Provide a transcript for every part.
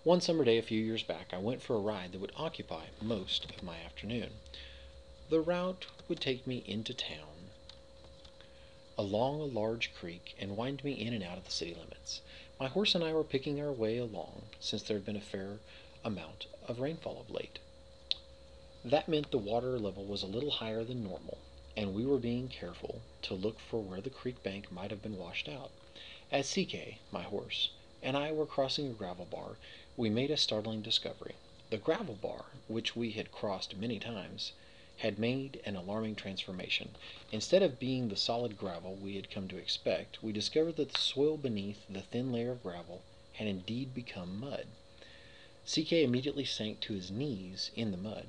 One summer day a few years back, I went for a ride that would occupy most of my afternoon. The route would take me into town, along a large creek, and wind me in and out of the city limits. My horse and I were picking our way along, since there had been a fair amount of rainfall of late. That meant the water level was a little higher than normal, and we were being careful to look for where the creek bank might have been washed out. As CK, my horse, and I were crossing a gravel bar, we made a startling discovery. The gravel bar, which we had crossed many times, had made an alarming transformation. Instead of being the solid gravel we had come to expect, we discovered that the soil beneath the thin layer of gravel had indeed become mud. CK immediately sank to his knees in the mud.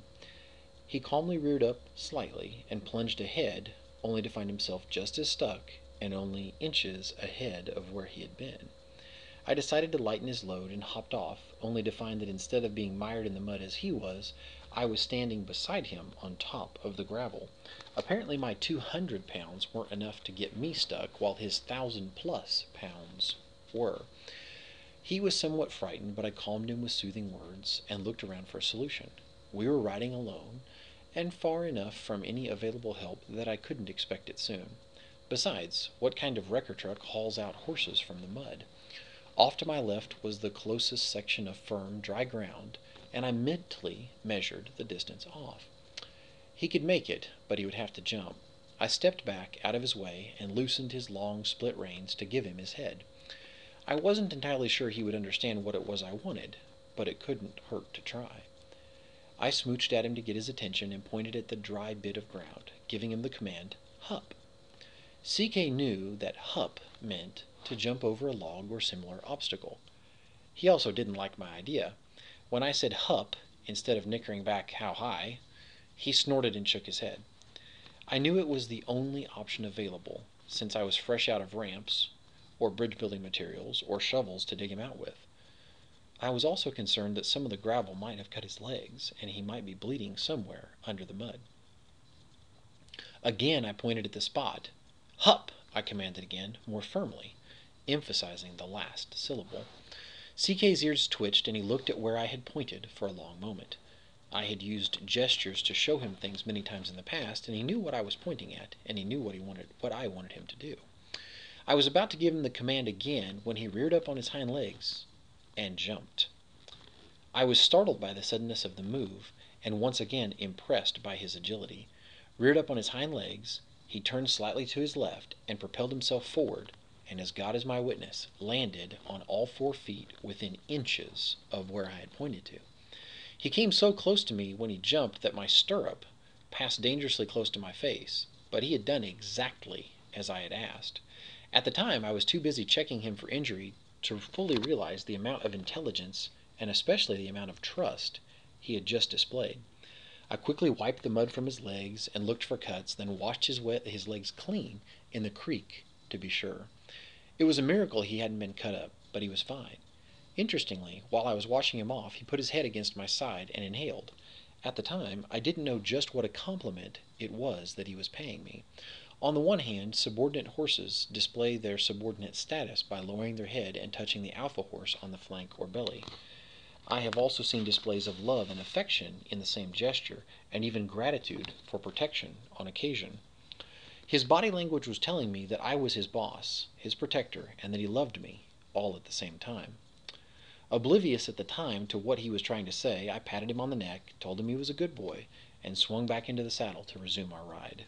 He calmly reared up slightly and plunged ahead, only to find himself just as stuck and only inches ahead of where he had been. I decided to lighten his load and hopped off, only to find that instead of being mired in the mud as he was, I was standing beside him on top of the gravel. Apparently my 200 pounds weren't enough to get me stuck, while his 1,000+ pounds were. He was somewhat frightened, but I calmed him with soothing words and looked around for a solution. We were riding alone, and far enough from any available help that I couldn't expect it soon. Besides, what kind of wrecker truck hauls out horses from the mud? Off to my left was the closest section of firm, dry ground, and I mentally measured the distance off. He could make it, but he would have to jump. I stepped back out of his way and loosened his long split reins to give him his head. I wasn't entirely sure he would understand what it was I wanted, but it couldn't hurt to try. I smooched at him to get his attention and pointed at the dry bit of ground, giving him the command, "Hup." CK knew that hup meant to jump over a log or similar obstacle. He also didn't like my idea. When I said hup, instead of nickering back how high, he snorted and shook his head. I knew it was the only option available, since I was fresh out of ramps, or bridge building materials, or shovels to dig him out with. I was also concerned that some of the gravel might have cut his legs, and he might be bleeding somewhere under the mud. Again I pointed at the spot. "Hup!" I commanded again, more firmly, emphasizing the last syllable. CK's ears twitched, and he looked at where I had pointed for a long moment. I had used gestures to show him things many times in the past, and he knew what I was pointing at, and he knew what I wanted him to do. I was about to give him the command again when he reared up on his hind legs and jumped. I was startled by the suddenness of the move, and once again impressed by his agility. Reared up on his hind legs, he turned slightly to his left and propelled himself forward, and as God is my witness, landed on all 4 feet within inches of where I had pointed to. He came so close to me when he jumped that my stirrup passed dangerously close to my face, but he had done exactly as I had asked. At the time, I was too busy checking him for injury to fully realize the amount of intelligence, and especially the amount of trust, he had just displayed. I quickly wiped the mud from his legs and looked for cuts, then washed his legs clean in the creek to be sure. It was a miracle he hadn't been cut up, but he was fine. Interestingly, while I was washing him off, he put his head against my side and inhaled. At the time, I didn't know just what a compliment it was that he was paying me. On the one hand, subordinate horses display their subordinate status by lowering their head and touching the alpha horse on the flank or belly. I have also seen displays of love and affection in the same gesture, and even gratitude for protection on occasion. His body language was telling me that I was his boss, his protector, and that he loved me, all at the same time. Oblivious at the time to what he was trying to say, I patted him on the neck, told him he was a good boy, and swung back into the saddle to resume our ride.